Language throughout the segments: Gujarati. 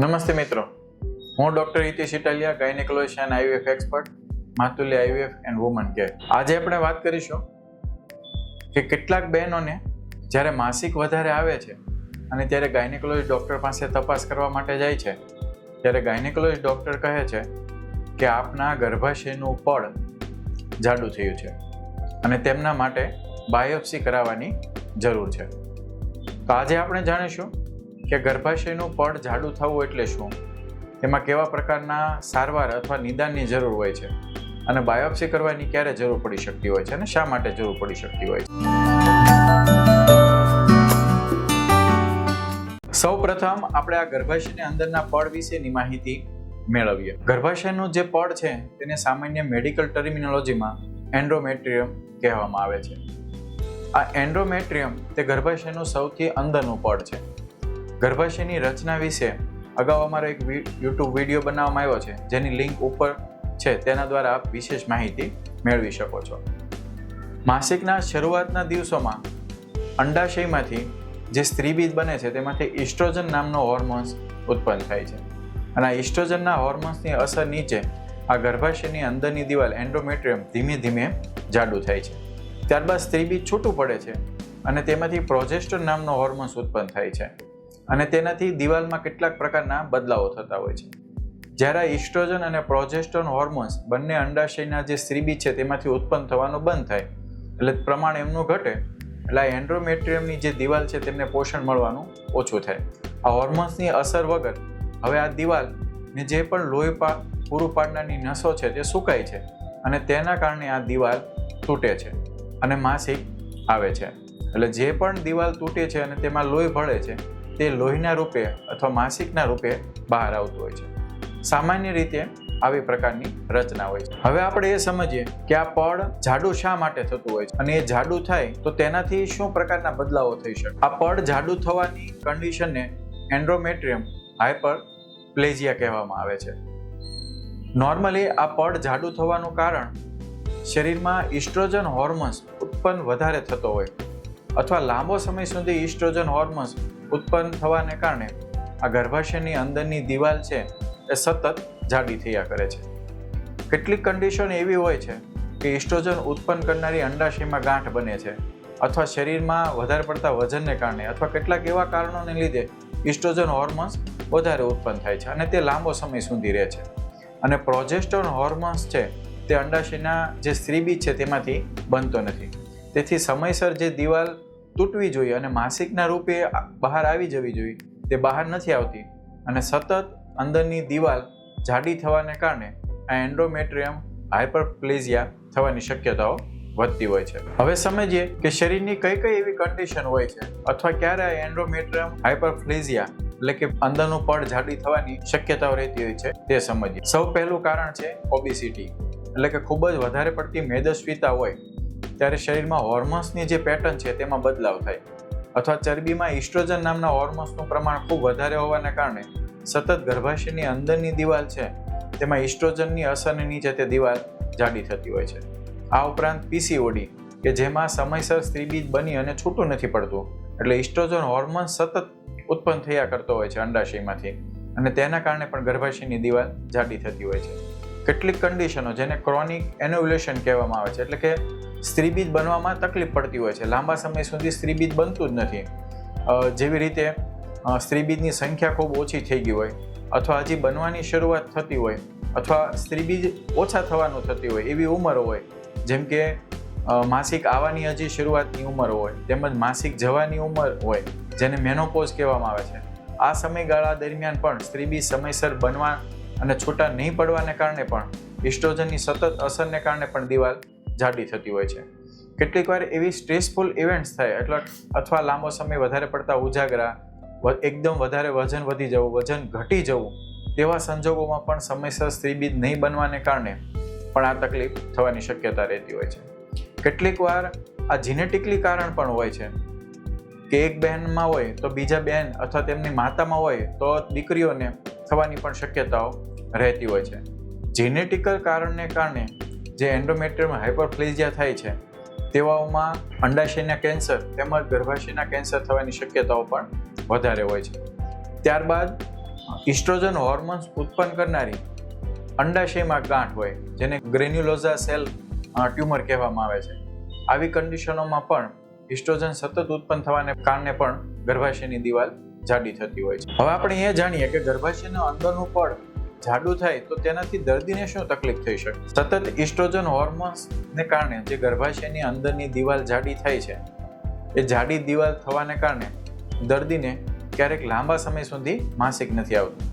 નમસ્તે મિત્રો, હું doctor Hitesh Italiya, gynaecologist and IVF expert, Matulya IVF and woman care. આજે આપણે વાત કરીશું કે કેટલાક બહેનોને જ્યારે માસિક વધારે આવે છે અને ત્યારે ગાયનેકોલોજીસ્ટ ડૉક્ટર પાસે તપાસ કરવા માટે જાય છે, ત્યારે ગાયનેકોલોજીસ્ટ ડૉક્ટર કહે છે કે આપના ગર્ભાશયનું પડ જાડું થયું છે અને તેમના માટે બાયોપ્સી કરાવવાની જરૂર છે. તો આજે આપણે જાણીશું કે ગર્ભાશયનું પડ જાડું થવું એટલે શું, તેમાં કેવા પ્રકારના સારવાર અથવા નિદાનની જરૂર હોય છે અને બાયોપ્સી કરવાની ક્યારે જરૂર પડી શકતી હોય છે અને શા માટે જરૂર પડી શકતી હોય છે. સૌ પ્રથમ આપણે આ ગર્ભાશયની અંદરના પડ વિશેની માહિતી મેળવીએ. ગર્ભાશયનું જે પડ છે તેને સામાન્ય મેડિકલ ટર્મિનોલોજીમાં એન્ડોમેટ્રિયમ કહેવામાં આવે છે. આ એન્ડોમેટ્રિયમ તે ગર્ભાશયનું સૌથી અંદરનું પડ છે. ગર્ભાશયની રચના વિશે અગાઉ અમારો એક યુટ્યુબ વિડીયો બનાવવામાં આવ્યો છે, જેની લિંક ઉપર છે, તેના દ્વારા આપ વિશેષ માહિતી મેળવી શકો છો. માસિકના શરૂઆતના દિવસોમાં અંડાશયમાંથી જે સ્ત્રીબીજ બને છે તેમાંથી ઇસ્ટ્રોજન નામનો હોર્મોન્સ ઉત્પન્ન થાય છે અને આ ઇસ્ટ્રોજનના હોર્મોન્સની અસર નીચે આ ગર્ભાશયની અંદરની દિવાલ એન્ડોમેટ્રિયમ ધીમે ધીમે જાડું થાય છે. ત્યારબાદ સ્ત્રીબીજ છૂટું પડે છે અને તેમાંથી પ્રોજેસ્ટોન નામનો હોર્મોન્સ ઉત્પન્ન થાય છે અને તેનાથી દિવાલમાં કેટલાક પ્રકારના બદલાવો થતા હોય છે. જ્યારે ઇસ્ટ્રોજન અને પ્રોજેસ્ટોન હોર્મોન્સ બંને અંડાશયના જે સ્ત્રીબીજ છે તેમાંથી ઉત્પન્ન થવાનું બંધ થાય એટલે પ્રમાણ એમનું ઘટે એટલે આ એન્ડોમેટ્રિયમની જે દિવાલ છે તેમને પોષણ મળવાનું ઓછું થાય. આ હોર્મોન્સની અસર વગર હવે આ દિવાલને જે પણ લોહી પૂરું પાડનારની નસો છે તે સુકાય છે અને તેના કારણે આ દિવાલ તૂટે છે અને માસિક આવે છે. એટલે જે પણ દિવાલ તૂટે છે અને તેમાં લોહી ભળે છે તે લોહીના રૂપે અથવા માસિકના રૂપે બહાર આવતું હોય છે. સામાન્ય રીતે આવી પ્રકારની રચના હોય છે. હવે આપણે એ સમજીએ કે આ પડ જાડું શા માટે થતું હોય છે અને એ જાડું થાય તો તેનાથી શું પ્રકારના બદલાવો થઈ શકે. આ પડ જાડું થવાની કન્ડિશનને એન્ડોમેટ્રિયમ હાઇપરપ્લેઝિયા કહેવામાં આવે છે. નોર્મલી આ પડ જાડું થવાનું કારણ શરીરમાં ઇસ્ટ્રોજન હોર્મોન્સ ઉત્પન્ન વધારે થતો હોય અથવા લાંબો સમય સુધી ઇસ્ટ્રોજન હોર્મોન્સ ઉત્પન્ન થવાને કારણે આ ગર્ભાશયની અંદરની દિવાલ છે એ સતત જાડી થયા કરે છે. કેટલીક કન્ડિશન એવી હોય છે કે ઇસ્ટ્રોજન ઉત્પન્ન કરનારી અંડાશયમાં ગાંઠ બને છે અથવા શરીરમાં વધારે પડતા વજનને કારણે અથવા કેટલાક એવા કારણોને લીધે ઇસ્ટ્રોજન હોર્મોન્સ વધારે ઉત્પન્ન થાય છે અને તે લાંબો સમય સુધી રહે છે. અને પ્રોજેસ્ટોન હોર્મોન્સ છે તે અંડાશયના જે સ્ત્રીબીજ છે તેમાંથી બનતો નથી. તેથી સમયસર જે દિવાલ તૂટવી જોઈએ અને માસિકના રૂપે બહાર આવી જવી જોઈએ તે બહાર નથી આવતી અને સતત અંદરની દિવાલ જાડી થવાને કારણે આ એન્ડોમેટ્રિયમ હાઇપરપ્લેઝિયા થવાની શક્યતાઓ વધતી હોય છે. હવે સમજીએ કે શરીરની કઈ કઈ એવી કન્ડિશન હોય છે અથવા ક્યારે આ એન્ડોમેટ્રિયમ હાઇપરપ્લેઝિયા એટલે કે અંદરનું પડ જાડી થવાની શક્યતાઓ રહેતી હોય છે તે સમજીએ. સૌ પહેલું કારણ છે ઓબેસિટી, એટલે કે ખૂબ જ વધારે પડતી મેદસ્વીતા હોય ત્યારે શરીરમાં હોર્મોન્સની જે પેટર્ન છે તેમાં બદલાવ થાય અથવા ચરબીમાં ઇસ્ટ્રોજન નામના હોર્મોન્સનું પ્રમાણ ખૂબ વધારે હોવાને કારણે સતત ગર્ભાશયની અંદરની દિવાલ છે તેમાં ઇસ્ટ્રોજનની અસરને નીચે તે દિવાલ જાડી થતી હોય છે. આ ઉપરાંત પીસીઓડી કે જેમાં સમયસર સ્ત્રીબીજ બની અને છૂટું નથી પડતું એટલે ઇસ્ટ્રોજન હોર્મોન સતત ઉત્પન્ન થયા કરતો હોય છે અંડાશયમાંથી અને તેના કારણે પણ ગર્ભાશયની દિવાલ જાડી થતી હોય છે. કેટલીક કન્ડિશનો જેને ક્રોનિક એનોવ્યુલેશન કહેવામાં આવે છે, એટલે કે સ્ત્રીબીજ બનવામાં તકલીફ પડતી હોય છે, લાંબા સમય સુધી સ્ત્રીબીજ બનતું જ નથી. જેવી રીતે સ્ત્રીબીજની સંખ્યા ખૂબ ઓછી થઈ ગઈ હોય અથવા હજી બનવાની શરૂઆત થતી હોય અથવા સ્ત્રીબીજ ઓછા થવાનું થતી હોય એવી ઉંમર હોય, જેમ કે માસિક આવવાની હજી શરૂઆતની ઉંમર હોય તેમજ માસિક જવાની ઉંમર હોય જેને મેનોપોઝ કહેવામાં આવે છે. આ સમયગાળા દરમિયાન પણ સ્ત્રીબીજ સમયસર બનવા અને છૂટા નહીં પડવાને કારણે પણ ઇસ્ટ્રોજનની સતત અસરને કારણે પણ દિવાલ જાડી થતી હોય છે. કેટલીક વાર એવી સ્ટ્રેસફુલ ઇવેન્ટ્સ થાય અથવા લાંબો સમય વધારે પડતા ઉજાગરા, એકદમ વધારે વજન વધી જવું, વજન ઘટી જવું તેવા સંજોગોમાં પણ સમયસર સ્ત્રીબીજ નહીં બનવાને કારણે પણ આ તકલીફ થવાની શક્યતા રહેતી હોય છે. કેટલીક વાર આ જીનેટિકલી કારણ પણ હોય છે કે એક બહેનમાં હોય તો બીજા બહેન અથવા તેમની માતામાં હોય તો દીકરીઓને થવાની પણ શક્યતાઓ રહેતી હોય છે. જીનેટિકલ કારણને કારણે જે એન્ડોમેટ્રિયમ હાઇપરપ્લેઝિયા થાય છે તેવામાં અંડાશયના કેન્સર તેમજ ગર્ભાશયના કેન્સર થવાની શક્યતાઓ પણ વધારે હોય છે. ત્યારબાદ ઇસ્ટ્રોજન હોર્મોન્સ ઉત્પન્ન કરનારી અંડાશયમાં ગાંઠ હોય જેને ગ્રેન્યુલોઝા સેલ ટ્યુમર કહેવામાં આવે છે. આવી કન્ડિશનોમાં પણ ઇસ્ટ્રોજન સતત ઉત્પન્ન થવાને કારણે પણ ગર્ભાશયની દિવાલ જાડી થતી હોય છે. હવે આપણે એ જાણીએ કે ગર્ભાશયનું અંદરનું પડ જાડું થાય તો તેનાથી દર્દીને શું તકલીફ થઈ શકે. સતત ઇસ્ટ્રોજન હોર્મોન્સને કારણે જે ગર્ભાશયની અંદરની દિવાલ જાડી થાય છે, એ જાડી દિવાલ થવાને કારણે દર્દીને ક્યારેક લાંબા સમય સુધી માસિક નથી આવતું.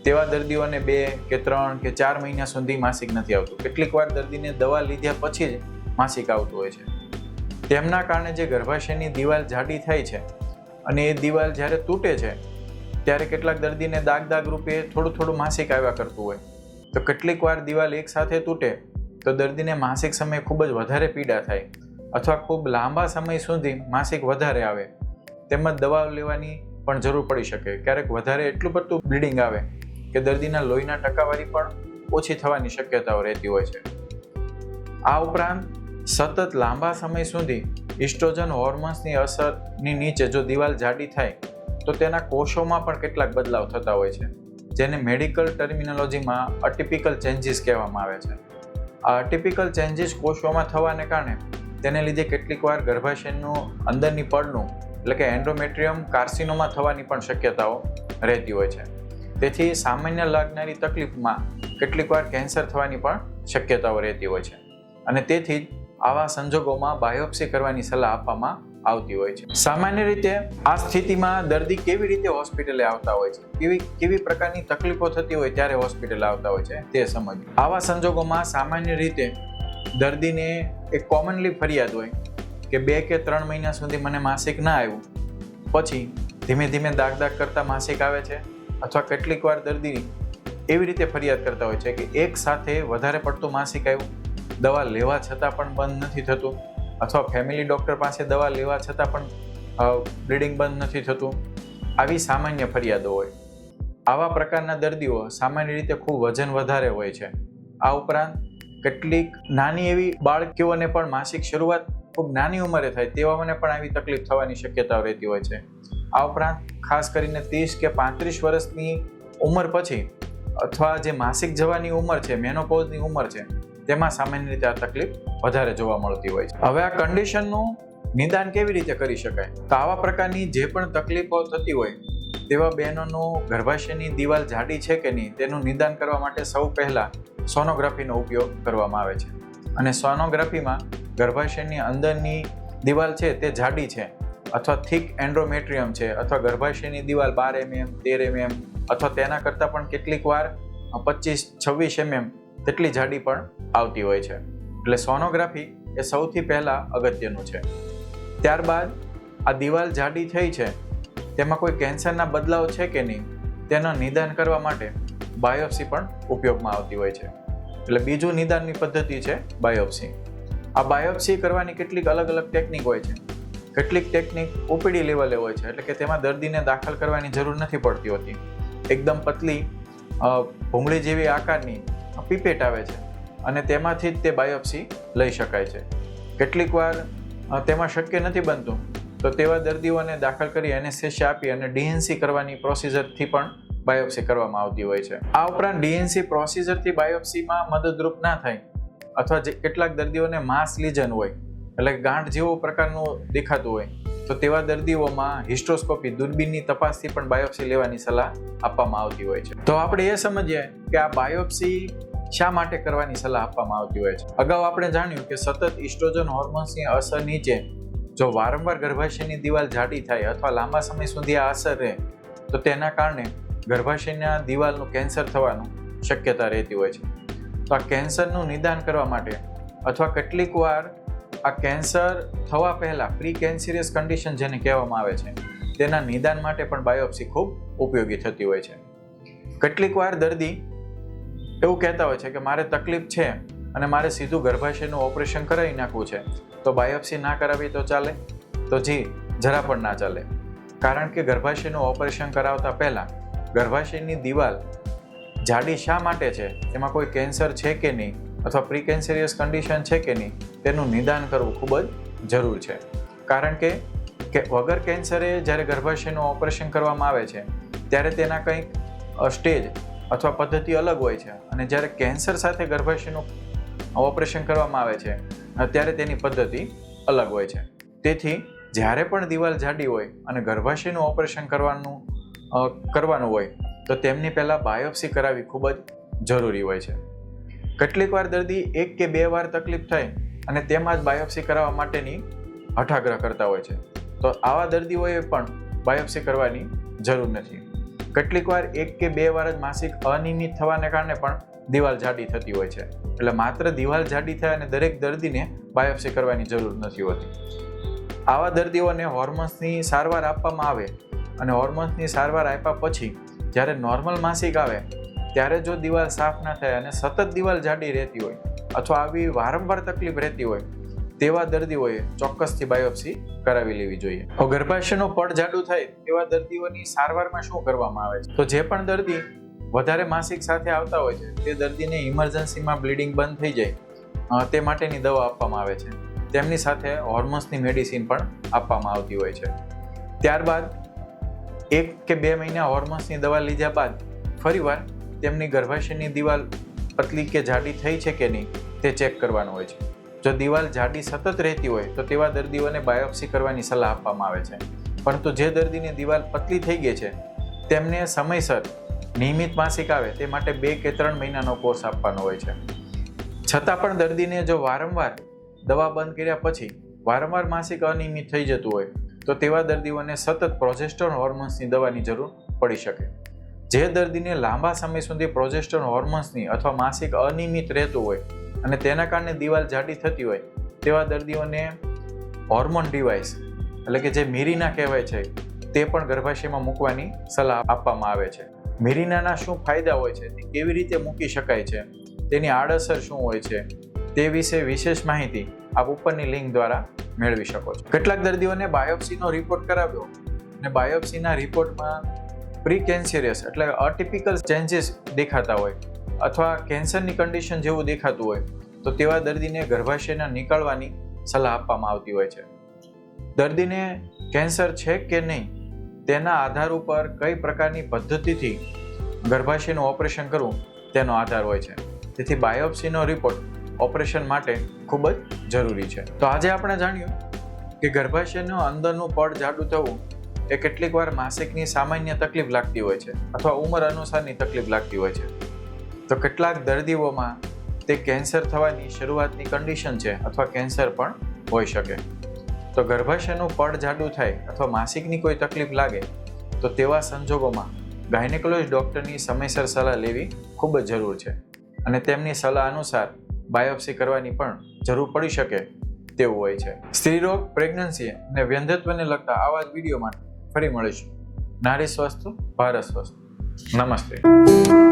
તેવા દર્દીઓને 2 કે 3 કે 4 મહિના સુધી માસિક નથી આવતું. કેટલીક વાર દર્દીને દવા લીધા પછી જ માસિક આવતું હોય છે. તેમના કારણે જે ગર્ભાશયની દિવાલ જાડી થાય છે અને એ દિવાલ જ્યારે તૂટે છે ત્યારે કેટલાક દર્દીને દાગ રૂપે થોડું માસિક આવ્યા કરતું હોય. તો કેટલીક વાર દિવાલ એક સાથે તૂટે તો દર્દીને માસિક સમય ખૂબ જ વધારે પીડા થાય અથવા ખૂબ લાંબા સમય સુધી માસિક વધારે આવે, તેમજ દવાઓ લેવાની પણ જરૂર પડી શકે. ક્યારેક વધારે એટલું બધું બ્લીડિંગ આવે કે દર્દીના લોહીના ટકાવારી પણ ઓછી થવાની શક્યતાઓ રહેતી હોય છે. આ ઉપરાંત સતત લાંબા સમય સુધી ઇસ્ટ્રોજન હોર્મોન્સની અસરની નીચે જો દિવાલ જાડી થાય તો તેના કોષોમાં પણ કેટલાક બદલાવ થતા હોય છે, જેને મેડિકલ ટર્મિનોલોજીમાં અટિપિકલ ચેન્જીસ કહેવામાં આવે છે. આ અટિપિકલ ચેન્જીસ કોષોમાં થવાને કારણે તેને લીધે કેટલીક વાર ગર્ભાશયનું અંદરની પડનું એટલે કે એન્ડોમેટ્રિયમ કાર્સિનોમા થવાની પણ શક્યતાઓ રહેતી હોય છે. તેથી સામાન્ય લાગનારી તકલીફમાં કેટલીક વાર કેન્સર થવાની પણ શક્યતાઓ રહેતી હોય છે અને તેથી જ આવા સંજોગોમાં બાયોપ્સી કરવાની સલાહ આપવામાં આવતી હોય છે. સામાન્ય રીતે આ સ્થિતિમાં દર્દી કેવી રીતે હોસ્પિટલે આવતા હોય છે, કેવી પ્રકારની તકલીફો થતી હોય ત્યારે હોસ્પિટલે આવતા હોય છે તે સમજવું. આવા સંજોગોમાં સામાન્ય રીતે દર્દીને એક કોમનલી ફરિયાદ હોય કે 2 કે 3 મહિના સુધી મને માસિક ના આવ્યું, પછી ધીમે ધીમે દાગ કરતા માસિક આવે છે, અથવા કેટલીક વાર દર્દી એવી રીતે ફરિયાદ કરતા હોય છે કે એક સાથે વધારે પડતું માસિક આવ્યું, દવા લેવા છતાં પણ બંધ નથી થતું, અથવા ફેમિલી ડૉક્ટર પાસે દવા લેવા છતાં પણ બ્લીડિંગ બંધ નથી થતું. આવી સામાન્ય ફરિયાદો હોય. આવા પ્રકારના દર્દીઓ સામાન્ય રીતે ખૂબ વજન વધારે હોય છે. આ ઉપરાંત કેટલીક નાની એવી બાળકીઓને પણ માસિક શરૂઆત ખૂબ નાની ઉંમરે થાય તેવાને પણ આવી તકલીફ થવાની શક્યતાઓ રહેતી હોય છે. આ ઉપરાંત ખાસ કરીને 30 કે 35 વર્ષની ઉંમર પછી અથવા જે માસિક જવાની ઉંમર છે, મેનોપોઝની ઉંમર છે, તેમાં સામાન્ય રીતે આ તકલીફ વધારે જોવા મળતી હોય છે. હવે આ કન્ડિશનનું નિદાન કેવી રીતે કરી શકાય? તો આવા પ્રકારની જે પણ તકલીફો થતી હોય તેવા બહેનોનું ગર્ભાશયની દિવાલ જાડી છે કે નહીં તેનું નિદાન કરવા માટે સૌ પહેલાં સોનોગ્રાફીનો ઉપયોગ કરવામાં આવે છે. અને સોનોગ્રાફીમાં ગર્ભાશયની અંદરની દિવાલ છે તે જાડી છે અથવા થીક એન્ડોમેટ્રિયમ છે અથવા ગર્ભાશયની દિવાલ 12 mm 13 mm અથવા તેના કરતાં પણ કેટલીક વાર 25-26 mm તેટલી જાડી પણ આવતી હોય છે. એટલે સોનોગ્રાફી એ સૌથી પહેલાં અગત્યનું છે. ત્યારબાદ આ દિવાલ જાડી થઈ છે તેમાં કોઈ કેન્સરના બદલાવ છે કે નહીં તેનું નિદાન કરવા માટે બાયોપ્સી પણ ઉપયોગમાં આવતી હોય છે. એટલે બીજું નિદાનની પદ્ધતિ છે બાયોપ્સી. આ બાયોપ્સી કરવાની કેટલીક અલગ અલગ ટેકનિક હોય છે. કેટલીક ટેકનિક ઓપીડી લેવલે હોય છે, એટલે કે તેમાં દર્દીને દાખલ કરવાની જરૂર નથી પડતી હોતી. એકદમ પતલી ભૂંગળી જેવી આકારની પીપેટ આવે છે અને તેમાંથી જ તે બાયોપ્સી લઈ શકાય છે. કેટલીક વાર તેમાં શક્ય નથી બનતું તો તેવા દર્દીઓને દાખલ કરી એનેસ્થેસિયા આપી અને ડીએનસી કરવાની પ્રોસિજરથી પણ બાયોપ્સી કરવામાં આવતી હોય છે. આ ઉપરાંત ડીએનસી પ્રોસિજરથી બાયોપ્સીમાં મદદરૂપ ના થાય અથવા જે કેટલાક દર્દીઓને માસ લીજન હોય એટલે ગાંઠ જેવો પ્રકારનું દેખાતું હોય તો તેવા દર્દીઓમાં હિસ્ટ્રોસ્કોપી દૂરબીનની તપાસથી પણ બાયોપ્સી લેવાની સલાહ આપવામાં આવતી હોય છે. તો આપણે એ સમજીએ કે આ બાયોપ્સી શા માટે કરવાની સલાહ આપવામાં આવતી હોય છે. અગાઉ આપણે જાણ્યું કે સતત ઇસ્ટ્રોજન હોર્મોન્સની અસર નીચે જો વારંવાર ગર્ભાશયની દિવાલ જાડી થાય અથવા લાંબા સમય સુધી આ અસર રહે તો તેના કારણે ગર્ભાશયના દિવાલનું કેન્સર થવાનું શક્યતા રહેતી હોય છે. તો આ કેન્સરનું નિદાન કરવા માટે અથવા કેટલીક વાર આ કેન્સર થવા પહેલાં પ્રી કેન્સરિયસ કન્ડિશન જેને કહેવામાં આવે છે તેના નિદાન માટે પણ બાયોપ્સી ખૂબ ઉપયોગી થતી હોય છે. કેટલીક વાર દર્દી એવું કહેતા હોય છે કે મારે તકલીફ છે અને મારે સીધું ગર્ભાશયનું ઓપરેશન કરાવી નાખવું છે, તો બાયોપ્સી ના કરાવી તો ચાલે? તો જી, જરા પણ ના ચાલે. કારણ કે ગર્ભાશયનું ઓપરેશન કરાવતા પહેલાં ગર્ભાશયની દિવાલ જાડી શા માટે છે, એમાં કોઈ કેન્સર છે કે નહીં અથવા પ્રી કેન્સરિયસ કન્ડિશન છે કે નહીં તેનું નિદાન કરવું ખૂબ જ જરૂર છે. કારણ કે વગર કેન્સરે જ્યારે ગર્ભાશયનું ઓપરેશન કરવામાં આવે છે ત્યારે તેના કંઈક સ્ટેજ અથવા પદ્ધતિ અલગ હોય છે અને જ્યારે કેન્સર સાથે ગર્ભાશયનું ઓપરેશન કરવામાં આવે છે ત્યારે તેની પદ્ધતિ અલગ હોય છે. તેથી જ્યારે પણ દિવાલ જાડી હોય અને ગર્ભાશયનું ઓપરેશન કરવાનું હોય તો તેમની પહેલાં બાયોપ્સી કરાવવી ખૂબ જ જરૂરી હોય છે. કેટલીક વાર દર્દી 1 કે 2 વાર તકલીફ થાય અને તેમાં જ બાયોપ્સી કરાવવા માટેની હઠાગ્રહ કરતા હોય છે. તો આવા દર્દીઓએ પણ બાયોપ્સી કરવાની જરૂર નથી. કેટલીક વાર 1 કે 2 વાર જ માસિક અનિયમિત થવાને કારણે પણ દિવાલ જાડી થતી હોય છે. એટલે માત્ર દિવાલ જાડી થાય અને દરેક દર્દીને બાયોપ્સી કરવાની જરૂર નથી હોતી. આવા દર્દીઓને હોર્મોન્સની સારવાર આપવામાં આવે અને હોર્મોન્સની સારવાર આપ્યા પછી જ્યારે નોર્મલ માસિક આવે ત્યારે જો દિવાલ સાફ ના થાય અને સતત દિવાલ જાડી રહેતી હોય અથવા આવી વારંવાર તકલીફ રહેતી હોય તેવા દર્દીઓએ ચોક્કસથી બાયોપ્સી કરાવી લેવી જોઈએ. ગર્ભાશયનું પડ જાડું થાય તેવા દર્દીઓની સારવારમાં શું કરવામાં આવે છે? તો જે પણ દર્દી વધારે માસિક સાથે આવતા હોય છે તે દર્દીને ઇમરજન્સીમાં બ્લીડિંગ બંધ થઈ જાય તે માટેની દવા આપવામાં આવે છે. તેમની સાથે હોર્મોન્સની મેડિસિન પણ આપવામાં આવતી હોય છે. ત્યારબાદ 1 કે 2 મહિના હોર્મોન્સની દવા લીધા બાદ ફરીવાર તેમની ગર્ભાશયની દિવાલ પતલી કે જાડી થઈ છે કે નહીં તે ચેક કરવાનું હોય છે. જો દિવાલ જાડી સતત રહેતી હોય તો તેવા દર્દીઓને બાયોપ્સી કરવાની સલાહ આપવામાં આવે છે. પરંતુ જે દર્દીની દિવાલ પતલી થઈ ગઈ છે તેમને સમયસર નિયમિત માસિક આવે તે માટે 2 કે 3 મહિનાનો કોર્સ આપવાનો હોય છે. છતાં પણ દર્દીને જો વારંવાર દવા બંધ કર્યા પછી વારંવાર માસિક અનિયમિત થઈ જતું હોય તો તેવા દર્દીઓને સતત પ્રોજેસ્ટેરોન હોર્મોન્સની દવાની જરૂર પડી શકે. જે દર્દીને લાંબા સમય સુધી પ્રોજેસ્ટેરોન હોર્મોન્સની અથવા માસિક અનિયમિત રહેતું હોય અને તેના કારણે દિવાલ જાડી થતી હોય તેવા દર્દીઓને હોર્મોન ડિવાઇસ એટલે કે જે મિરીના કહેવાય છે તે પણ ગર્ભાશયમાં મૂકવાની સલાહ આપવામાં આવે છે. મિરીનાના શું ફાયદા હોય છે, તે કેવી રીતે મૂકી શકાય છે, તેની આડઅસર શું હોય છે તે વિશે વિશેષ માહિતી આપ ઉપરની લિંક દ્વારા મેળવી શકો છો. કેટલાક દર્દીઓને બાયોપ્સીનો રિપોર્ટ કરાવ્યો અને બાયોપ્સીના રિપોર્ટમાં પ્રીકેન્સરિયસ એટલે અટિપિકલ ચેન્જીસ દેખાતા હોય અથવા કેન્સરની કન્ડિશન જેવું દેખાતું હોય તો તેવા દર્દીને ગર્ભાશયના નીકાળવાની સલાહ આપવામાં આવતી હોય છે. દર્દીને કેન્સર છે કે નહીં તેના આધાર ઉપર કઈ પ્રકારની પદ્ધતિથી ગર્ભાશયનું ઓપરેશન કરવું તેનો આધાર હોય છે. તેથી બાયોપ્સીનો રિપોર્ટ ઓપરેશન માટે ખૂબ જ જરૂરી છે. તો આજે આપણે જાણ્યું કે ગર્ભાશયનું અંદરનું પડ જાડું થવું એ કેટલીક વાર માસિકની સામાન્ય તકલીફ લાગતી હોય છે અથવા ઉંમર અનુસારની તકલીફ લાગતી હોય છે. તો કેટલાક દર્દીઓમાં તે કેન્સર થવાની શરૂઆતની કન્ડિશન છે અથવા કેન્સર પણ હોઈ શકે. તો ગર્ભાશયનું પડ જાડું થાય અથવા માસિકની કોઈ તકલીફ લાગે તો તેવા સંજોગોમાં ગાયનેકોલોજીસ્ટ ડૉક્ટરની સમયસર સલાહ લેવી ખૂબ જ જરૂર છે અને તેમની સલાહ અનુસાર બાયોપ્સી કરવાની પણ જરૂર પડી શકે તેવું હોય છે. સ્ત્રીરોગ, પ્રેગ્નન્સી અને વ્યંધત્વને લગતા આવા જ વિડીયો માટે ફરી મળીશું. નારી સ્વસ્થ ભારત સ્વસ્થ. નમસ્તે.